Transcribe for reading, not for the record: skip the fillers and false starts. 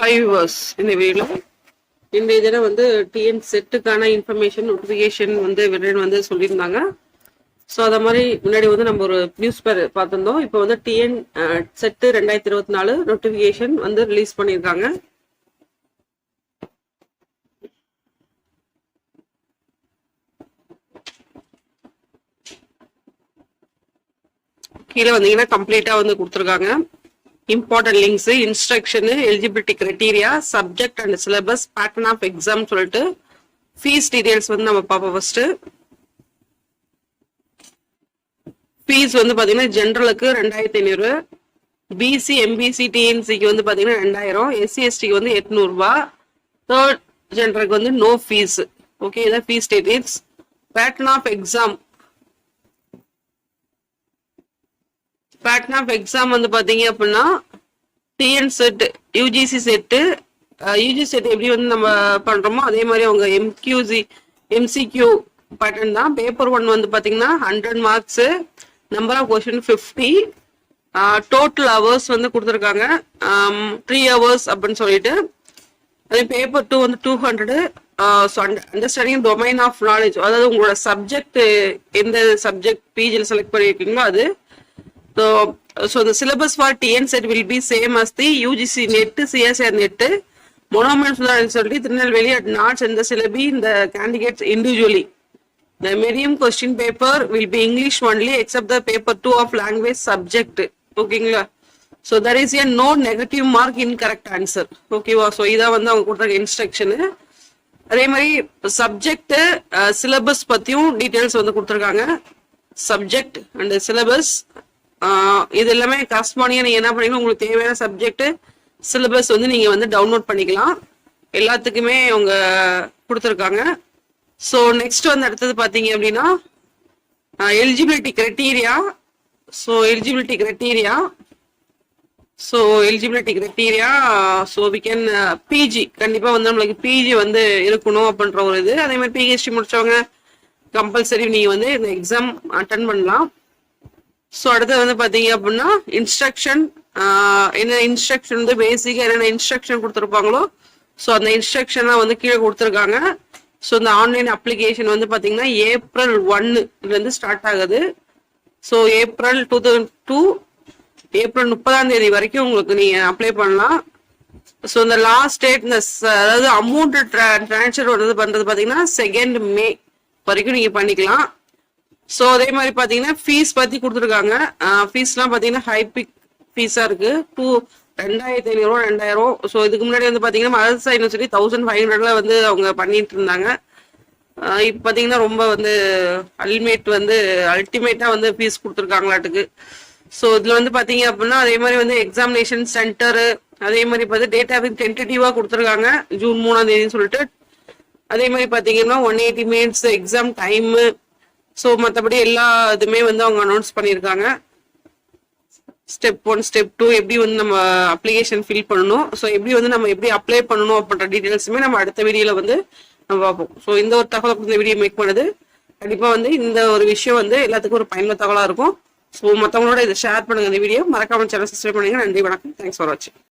Viewers, இந்த video இந்த இதில் வந்து டிஎன் செட்டுக்கான இன்ஃபர்மேஷன் நோட்டிஃபிகேஷன் வந்து விடன் வந்து சொல்லியிருந்தாங்க. ஸோ அதை மாதிரி முன்னாடி வந்து நம்ம ஒரு நியூஸ் பார்த்துருந்தோம். இப்போ வந்து டிஎன் செட்டு 2024 நோட்டிஃபிகேஷன் வந்து ரிலீஸ் பண்ணியிருக்காங்க. கீழே வந்தீங்கன்னா கம்ப்ளீட்டா வந்து கொடுத்துருக்காங்க. Important links, instruction, eligibility criteria, subject and syllabus, pattern of exam சொல்லிட்டு ஃபீஸ் டீடைல்ஸ் வந்து நம்ம பார்ப்போம். ஃபர்ஸ்ட் ஃபீஸ் வந்து பாத்தீங்கன்னா ஜென்ரலுக்கு 2500, பிசி எம்பிசி டிஎன்சிக்கு வந்து பாத்தீங்கன்னா 2000, எஸ்சி எஸ்டிக்கு வந்து 800 ரூபாய், தேர்ட் ஜென்ரலுக்கு வந்து நோ ஃபீஸ். ஓகே, இதான் fees details. Pattern of exam, pattern of exam வந்து பாத்தீங்க அப்படின்னா TN SET, UGC SET, UG SET எப்படி வந்து நம்ம பண்றோமோ அதே மாதிரி அவங்க எம்சிக்யூ பேட்டர்ன் தான். பேப்பர் 1 வந்து பாத்தீங்கன்னா 100 marks, number of question 50, total hours வந்து கொடுத்துருக்காங்க 3 ஹவர்ஸ் அப்படின்னு சொல்லிட்டு. அதே பேப்பர் 2 வந்து 200. அண்டர்ஸ்டாண்டிங் டொமைன் ஆஃப் நாலேஜ், அதாவது உங்களோட சப்ஜெக்ட் எந்த சப்ஜெக்ட் பிஜியில் செலக்ட் பண்ணியிருக்கீங்களோ அது. So the syllabus for TN set will be same as the UGC NET, CSIR NET. Monuments certainly Tirunelveli at North and the syllabi in the candidates individually. The medium question paper will be English only except the paper 2 of language subject. Okay, so there is a no negative mark in correct answer. Okay, so இதான் வந்து அவங்க கொடுத்த instruction. அதே மாதிரி subject syllabus பத்தியும் details வந்து கொடுத்துருக்காங்க. Subject and syllabus இது எல்லாமே கரஸ்பாண்டிங்கா நீங்க என்ன பண்ணீங்கன்னா உங்களுக்கு தேவையான சப்ஜெக்ட் சிலபஸ் வந்து நீங்க வந்து டவுன்லோட் பண்ணிக்கலாம். எல்லாத்துக்குமே அவங்க கொடுத்துருக்காங்க. ஸோ நெக்ஸ்ட் வந்து அடுத்தது பார்த்தீங்க அப்படின்னா eligibility criteria. So eligibility criteria so we can PG, கண்டிப்பா வந்து நம்மளுக்கு பிஜி வந்து இருக்கணும் அப்படின்ற ஒரு இது. அதே மாதிரி பிஹெச்டி முடிச்சவங்க கம்பல்சரி நீங்க வந்து இந்த எக்ஸாம் அட்டன் பண்ணலாம். ஸோ அடுத்தது வந்து பார்த்தீங்க அப்படின்னா இன்ஸ்ட்ரக்ஷன், என்ன இன்ஸ்ட்ரக்ஷன் வந்து பேசிக்காக என்னென்ன இன்ஸ்ட்ரக்ஷன் கொடுத்துருப்பாங்களோ ஸோ அந்த இன்ஸ்ட்ரக்ஷன்லாம் வந்து கீழே கொடுத்துருக்காங்க. ஸோ இந்த ஆன்லைன் அப்ளிகேஷன் வந்து பார்த்தீங்கன்னா April 1 ஸ்டார்ட் ஆகுது. ஸோ April 2002 April 30 வரைக்கும் உங்களுக்கு நீங்கள் அப்ளை பண்ணலாம். ஸோ இந்த லாஸ்ட் டேட், இந்த அதாவது அமௌண்ட் ட்ரான்ஸ்ஃபர் பண்ணுறது பார்த்தீங்கன்னா 2 May வரைக்கும் நீங்கள் பண்ணிக்கலாம். ஸோ அதே மாதிரி பார்த்தீங்கன்னா ஃபீஸ் பற்றி கொடுத்துருக்காங்க. ஃபீஸ்லாம் பார்த்தீங்கன்னா ஹைபிக் ஃபீஸாக இருக்கு. 2500 2000. ஸோ இதுக்கு முன்னாடி வந்து பார்த்தீங்கன்னா மதர்ஸ் யூனிவர்சிட்டி 1500 வந்து அவங்க பண்ணிட்டு இருந்தாங்க. இப்போ பார்த்தீங்கன்னா ரொம்ப வந்து அல்டிமேட்டாக வந்து ஃபீஸ் கொடுத்துருக்காங்களாட்டுக்கு. ஸோ இதில் வந்து பார்த்தீங்க அப்படின்னா அதே மாதிரி வந்து எக்ஸாமினேஷன் சென்டரு, அதே மாதிரி பார்த்து டேட்டா டென்டேட்டிவாக கொடுத்துருக்காங்க June 3 சொல்லிட்டு. அதே மாதிரி பார்த்தீங்கன்னா 180 minutes எக்ஸாம் டைமு. ஸோ மற்றபடி எல்லா இதுவுமே வந்து அவங்க அனௌன்ஸ் பண்ணியிருக்காங்க. ஸ்டெப் 1 ஸ்டெப் 2 எப்படி வந்து நம்ம அப்ளிகேஷன் ஃபில் பண்ணணும், ஸோ எப்படி அப்ளை பண்ணணும் அப்படின்ற டீட்டெயில்ஸுமே நம்ம அடுத்த வீடியோவில் வந்து நம்ம பார்ப்போம். ஸோ இந்த ஒரு தகவலை இந்த வீடியோ மேக் பண்ணுது கண்டிப்பாக வந்து இந்த ஒரு விஷயம் வந்து எல்லாத்துக்கும் ஒரு பயனுள்ள தகவலாக இருக்கும். ஸோ மற்றவங்களோட இதை ஷேர் பண்ணுங்க. இந்த வீடியோ மறக்காம சேனல் சப்ஸ்கிரைப் பண்ணுங்க. நன்றி, வணக்கம். தேங்க்ஸ் ஃபார் வாட்சிங்.